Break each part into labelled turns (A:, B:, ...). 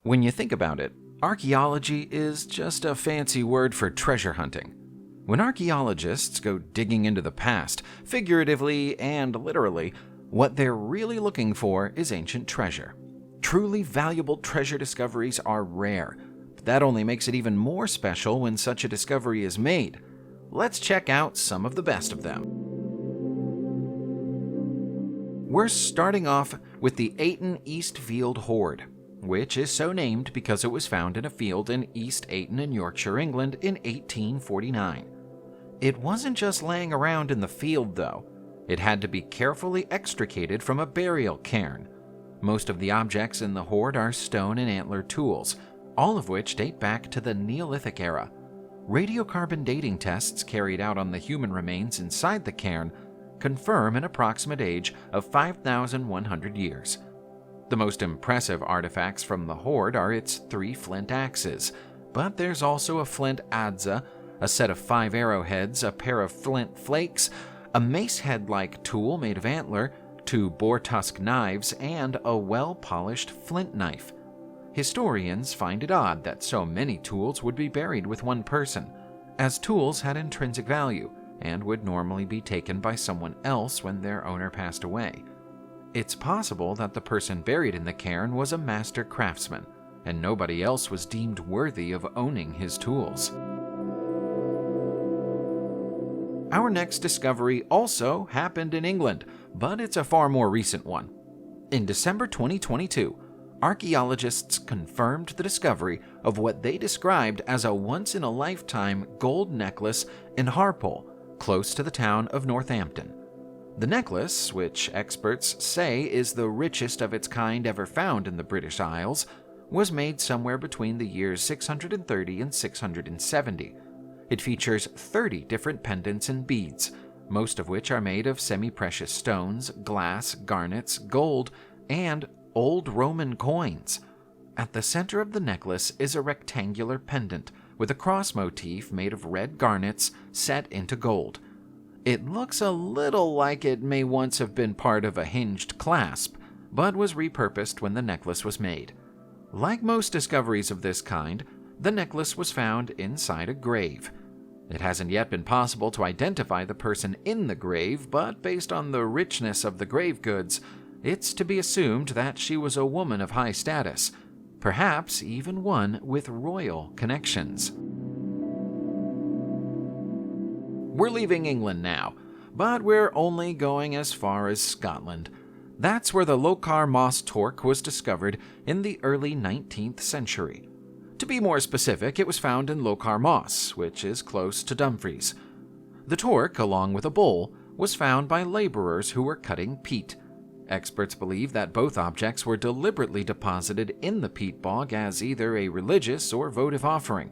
A: When you think about it, archaeology is just a fancy word for treasure hunting. When archaeologists go digging into the past, figuratively and literally, what they're really looking for is ancient treasure. Truly valuable treasure discoveries are rare, but that only makes it even more special when such a discovery is made. Let's check out some of the best of them. We're starting off with the Ayton Eastfield Hoard, which is so named because it was found in a field in East Ayton in Yorkshire, England in 1849. It wasn't just laying around in the field, though. It had to be carefully extricated from a burial cairn. Most of the objects in the hoard are stone and antler tools, all of which date back to the Neolithic era. Radiocarbon dating tests carried out on the human remains inside the cairn confirm an approximate age of 5,100 years. The most impressive artifacts from the hoard are its 3 flint axes, but there's also a flint adze, a set of 5 arrowheads, a pair of flint flakes, a mace head-like tool made of antler, 2 boar tusk knives, and a well-polished flint knife. Historians find it odd that so many tools would be buried with one person, as tools had intrinsic value and would normally be taken by someone else when their owner passed away. It's possible that the person buried in the cairn was a master craftsman, and nobody else was deemed worthy of owning his tools. Our next discovery also happened in England, but it's a far more recent one. In December 2022, archaeologists confirmed the discovery of what they described as a once-in-a-lifetime gold necklace in Harpole, close to the town of Northampton. The necklace, which experts say is the richest of its kind ever found in the British Isles, was made somewhere between the years 630 and 670. It features 30 different pendants and beads, most of which are made of semi-precious stones, glass, garnets, gold, and old Roman coins. At the center of the necklace is a rectangular pendant with a cross motif made of red garnets set into gold. It looks a little like it may once have been part of a hinged clasp, but was repurposed when the necklace was made. Like most discoveries of this kind, the necklace was found inside a grave. It hasn't yet been possible to identify the person in the grave, but based on the richness of the grave goods, it's to be assumed that she was a woman of high status, perhaps even one with royal connections. We're leaving England now, but we're only going as far as Scotland. That's where the Lochar Moss torque was discovered in the early 19th century. To be more specific, it was found in Lochar Moss, which is close to Dumfries. The torque, along with a bowl, was found by laborers who were cutting peat. Experts believe that both objects were deliberately deposited in the peat bog as either a religious or votive offering.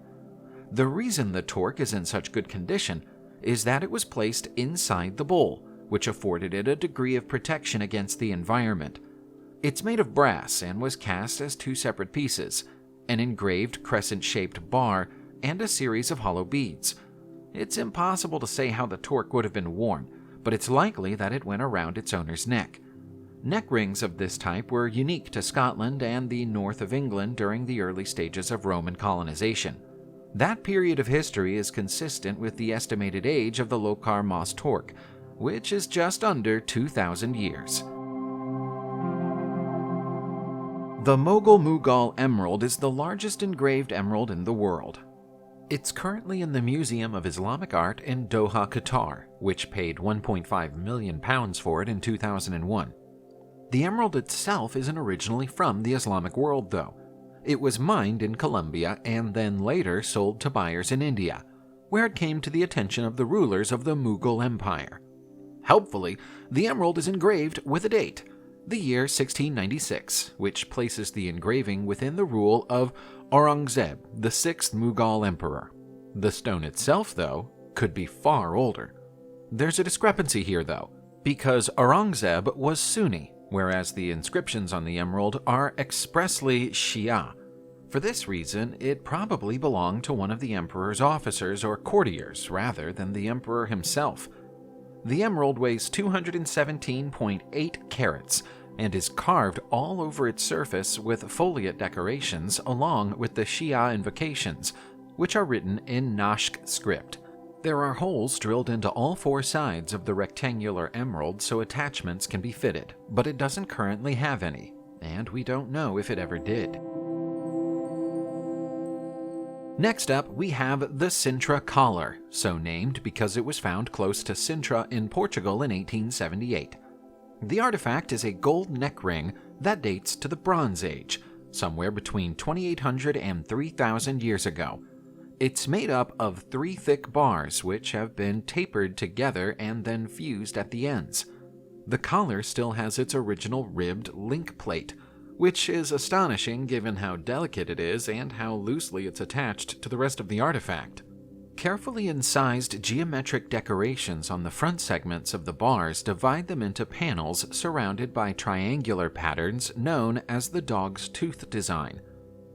A: The reason the torque is in such good condition is that it was placed inside the bowl, which afforded it a degree of protection against the environment. It's made of brass and was cast as 2 separate pieces, an engraved crescent-shaped bar and a series of hollow beads. It's impossible to say how the torque would have been worn, but it's likely that it went around its owner's neck. Neck rings of this type were unique to Scotland and the north of England during the early stages of Roman colonization. That period of history is consistent with the estimated age of the Lochar Moss torque, which is just under 2,000 years. The Mogul Mughal emerald is the largest engraved emerald in the world. It's currently in the Museum of Islamic Art in Doha, Qatar, which paid £1.5 million for it in 2001. The emerald itself isn't originally from the Islamic world, though. It was mined in Colombia and then later sold to buyers in India, where it came to the attention of the rulers of the Mughal Empire. Helpfully, the emerald is engraved with a date, the year 1696, which places the engraving within the rule of Aurangzeb, the 6th Mughal emperor. The stone itself, though, could be far older. There's a discrepancy here, though, because Aurangzeb was Sunni, whereas the inscriptions on the emerald are expressly Shia. For this reason, it probably belonged to one of the emperor's officers or courtiers rather than the emperor himself. The emerald weighs 217.8 carats, and is carved all over its surface with foliate decorations along with the Shia invocations, which are written in Nashk script. There are holes drilled into all four sides of the rectangular emerald so attachments can be fitted, but it doesn't currently have any, and we don't know if it ever did. Next up, we have the Sintra collar, so named because it was found close to Sintra in Portugal in 1878. The artifact is a gold neck ring that dates to the Bronze Age, somewhere between 2800 and 3000 years ago. It's made up of 3 thick bars which have been tapered together and then fused at the ends. The collar still has its original ribbed link plate, which is astonishing given how delicate it is and how loosely it's attached to the rest of the artifact. Carefully incised geometric decorations on the front segments of the bars divide them into panels surrounded by triangular patterns known as the dog's tooth design.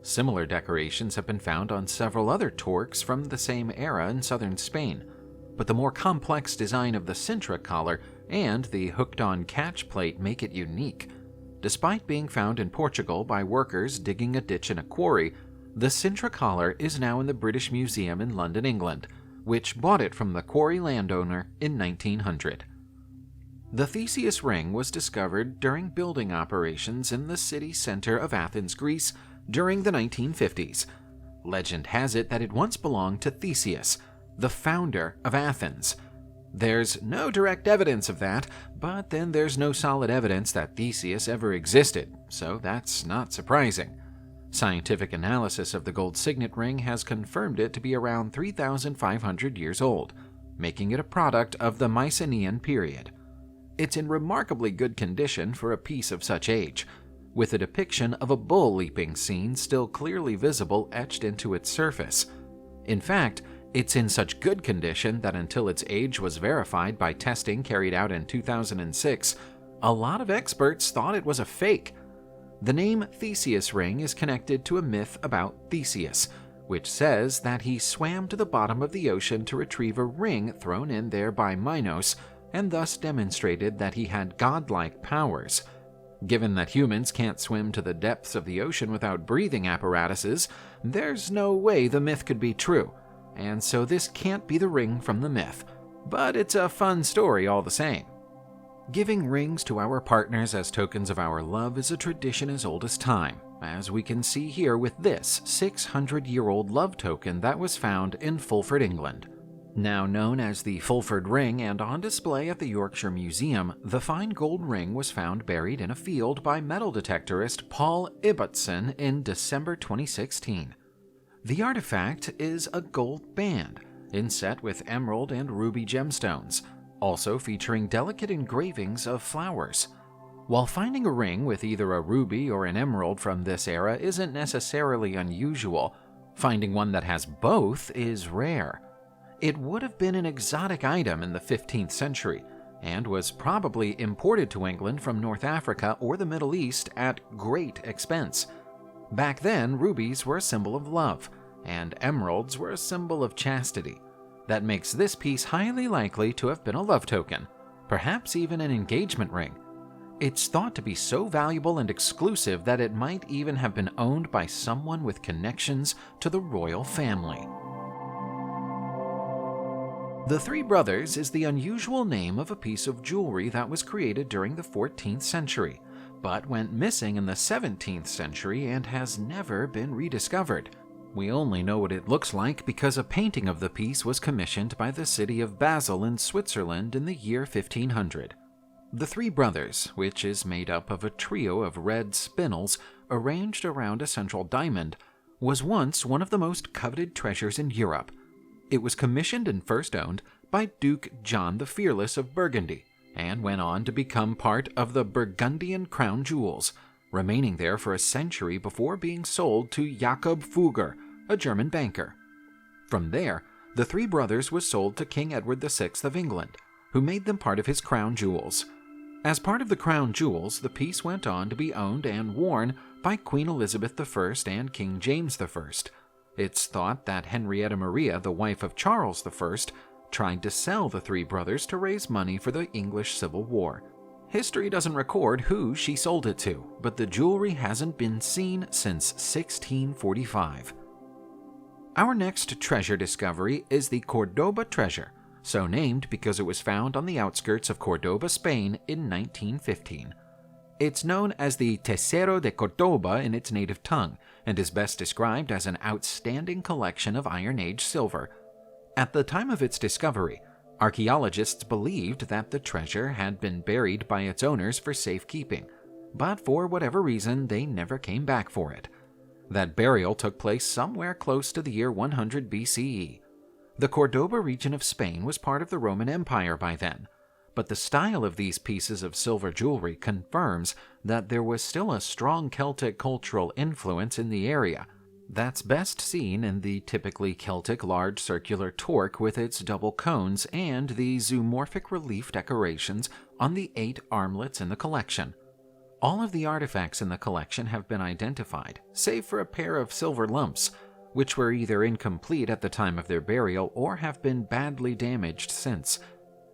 A: Similar decorations have been found on several other torques from the same era in southern Spain, but the more complex design of the Sintra collar and the hooked-on catch plate make it unique. Despite being found in Portugal by workers digging a ditch in a quarry, the Sintra collar is now in the British Museum in London, England, which bought it from the quarry landowner in 1900. The Theseus ring was discovered during building operations in the city center of Athens, Greece, during the 1950s. Legend has it that it once belonged to Theseus, the founder of Athens. There's no direct evidence of that, but then there's no solid evidence that Theseus ever existed, so that's not surprising. Scientific analysis of the gold signet ring has confirmed it to be around 3,500 years old, making it a product of the Mycenaean period. It's in remarkably good condition for a piece of such age, with a depiction of a bull leaping scene still clearly visible etched into its surface. In fact, it's in such good condition that until its age was verified by testing carried out in 2006, a lot of experts thought it was a fake. The name Theseus ring is connected to a myth about Theseus, which says that he swam to the bottom of the ocean to retrieve a ring thrown in there by Minos, and thus demonstrated that he had godlike powers. Given that humans can't swim to the depths of the ocean without breathing apparatuses, there's no way the myth could be true, and so this can't be the ring from the myth, but it's a fun story all the same. Giving rings to our partners as tokens of our love is a tradition as old as time, as we can see here with this 600-year-old love token that was found in Fulford, England. Now known as the Fulford ring and on display at the Yorkshire Museum, the fine gold ring was found buried in a field by metal detectorist Paul Ibbotson in December 2016. The artifact is a gold band, inset with emerald and ruby gemstones, also featuring delicate engravings of flowers. While finding a ring with either a ruby or an emerald from this era isn't necessarily unusual, finding one that has both is rare. It would have been an exotic item in the 15th century, and was probably imported to England from North Africa or the Middle East at great expense. Back then, rubies were a symbol of love, and emeralds were a symbol of chastity. That makes this piece highly likely to have been a love token, perhaps even an engagement ring. It's thought to be so valuable and exclusive that it might even have been owned by someone with connections to the royal family. The Three Brothers is the unusual name of a piece of jewelry that was created during the 14th century, but went missing in the 17th century and has never been rediscovered. We only know what it looks like because a painting of the piece was commissioned by the city of Basel in Switzerland in the year 1500. The Three Brothers, which is made up of a trio of red spinels arranged around a central diamond, was once one of the most coveted treasures in Europe. It was commissioned and first owned by Duke John the Fearless of Burgundy, and went on to become part of the Burgundian crown jewels, remaining there for a century before being sold to Jakob Fugger, a German banker. From there, the Three Brothers was sold to King Edward VI of England, who made them part of his crown jewels. As part of the crown jewels, the piece went on to be owned and worn by Queen Elizabeth I and King James I. It's thought that Henrietta Maria, the wife of Charles I, tried to sell the Three Brothers to raise money for the English Civil War. History doesn't record who she sold it to, but the jewelry hasn't been seen since 1645. Our next treasure discovery is the Cordoba treasure, so named because it was found on the outskirts of Cordoba, Spain in 1915. It's known as the Tesoro de Cordoba in its native tongue, and is best described as an outstanding collection of Iron Age silver. At the time of its discovery, archaeologists believed that the treasure had been buried by its owners for safekeeping, but for whatever reason they never came back for it. That burial took place somewhere close to the year 100 BCE. The Cordoba region of Spain was part of the Roman Empire by then, but the style of these pieces of silver jewelry confirms that there was still a strong Celtic cultural influence in the area. That's best seen in the typically Celtic large circular torque with its double cones and the zoomorphic relief decorations on the 8 armlets in the collection. All of the artifacts in the collection have been identified, save for a pair of silver lumps, which were either incomplete at the time of their burial or have been badly damaged since.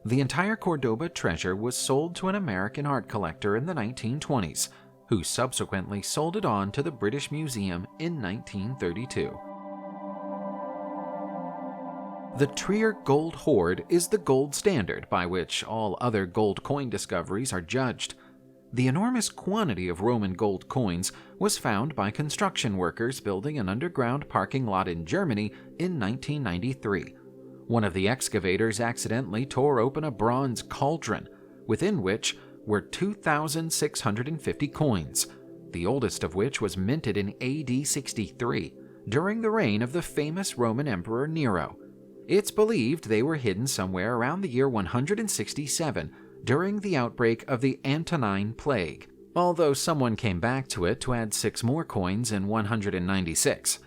A: The entire Cordoba treasure was sold to an American art collector in the 1920s, who subsequently sold it on to the British Museum in 1932. The Trier Gold Hoard is the gold standard by which all other gold coin discoveries are judged. The enormous quantity of Roman gold coins was found by construction workers building an underground parking lot in Germany in 1993. One of the excavators accidentally tore open a bronze cauldron, within which were 2,650 coins, the oldest of which was minted in AD 63, during the reign of the famous Roman Emperor Nero. It's believed they were hidden somewhere around the year 167 during the outbreak of the Antonine Plague, although someone came back to it to add 6 more coins in 196.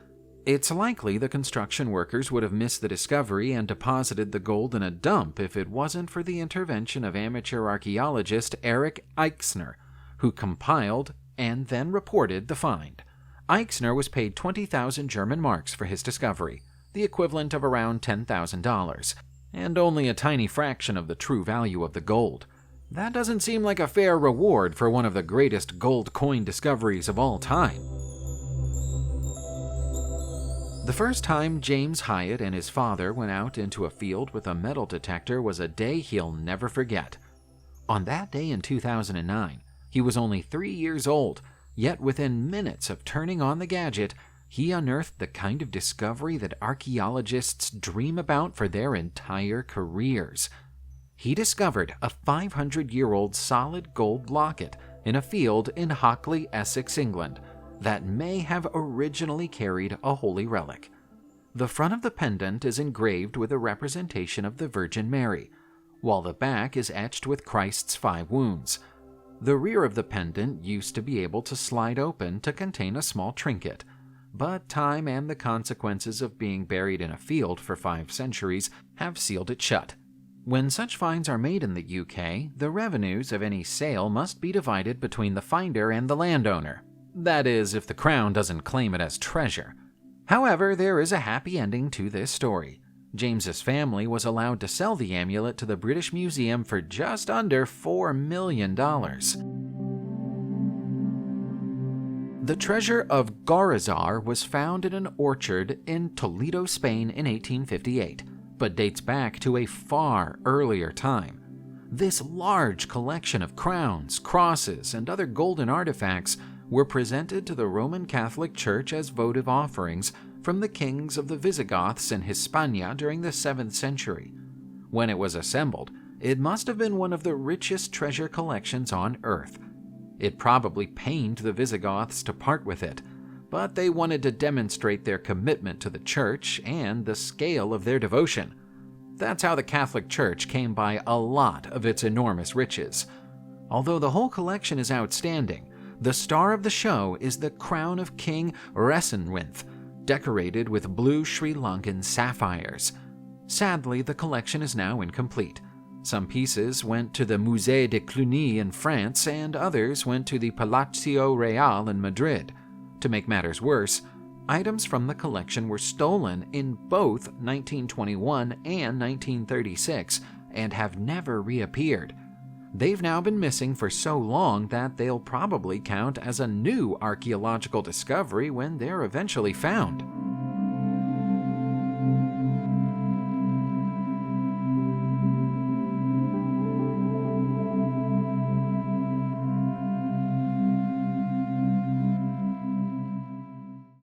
A: It's likely the construction workers would have missed the discovery and deposited the gold in a dump if it wasn't for the intervention of amateur archaeologist Erich Eichsner, who compiled and then reported the find. Eichsner was paid 20,000 German marks for his discovery, the equivalent of around $10,000, and only a tiny fraction of the true value of the gold. That doesn't seem like a fair reward for one of the greatest gold coin discoveries of all time. The first time James Hyatt and his father went out into a field with a metal detector was a day he'll never forget. On that day in 2009, he was only 3 years old, yet within minutes of turning on the gadget, he unearthed the kind of discovery that archaeologists dream about for their entire careers. He discovered a 500-year-old solid gold locket in a field in Hockley, Essex, England, that may have originally carried a holy relic. The front of the pendant is engraved with a representation of the Virgin Mary, while the back is etched with Christ's 5 wounds. The rear of the pendant used to be able to slide open to contain a small trinket, but time and the consequences of being buried in a field for 5 centuries have sealed it shut. When such finds are made in the UK, the revenues of any sale must be divided between the finder and the landowner. That is, if the Crown doesn't claim it as treasure. However, there is a happy ending to this story. James's family was allowed to sell the amulet to the British Museum for just under $4 million. The treasure of Gorizar was found in an orchard in Toledo, Spain in 1858, but dates back to a far earlier time. This large collection of crowns, crosses, and other golden artifacts were presented to the Roman Catholic Church as votive offerings from the kings of the Visigoths in Hispania during the 7th century. When it was assembled, it must have been one of the richest treasure collections on Earth. It probably pained the Visigoths to part with it, but they wanted to demonstrate their commitment to the Church and the scale of their devotion. That's how the Catholic Church came by a lot of its enormous riches. Although the whole collection is outstanding, the star of the show is the crown of King Resenwinth, decorated with blue Sri Lankan sapphires. Sadly, the collection is now incomplete. Some pieces went to the Musée de Cluny in France, and others went to the Palacio Real in Madrid. To make matters worse, items from the collection were stolen in both 1921 and 1936 and have never reappeared. They've now been missing for so long that they'll probably count as a new archaeological discovery when they're eventually found.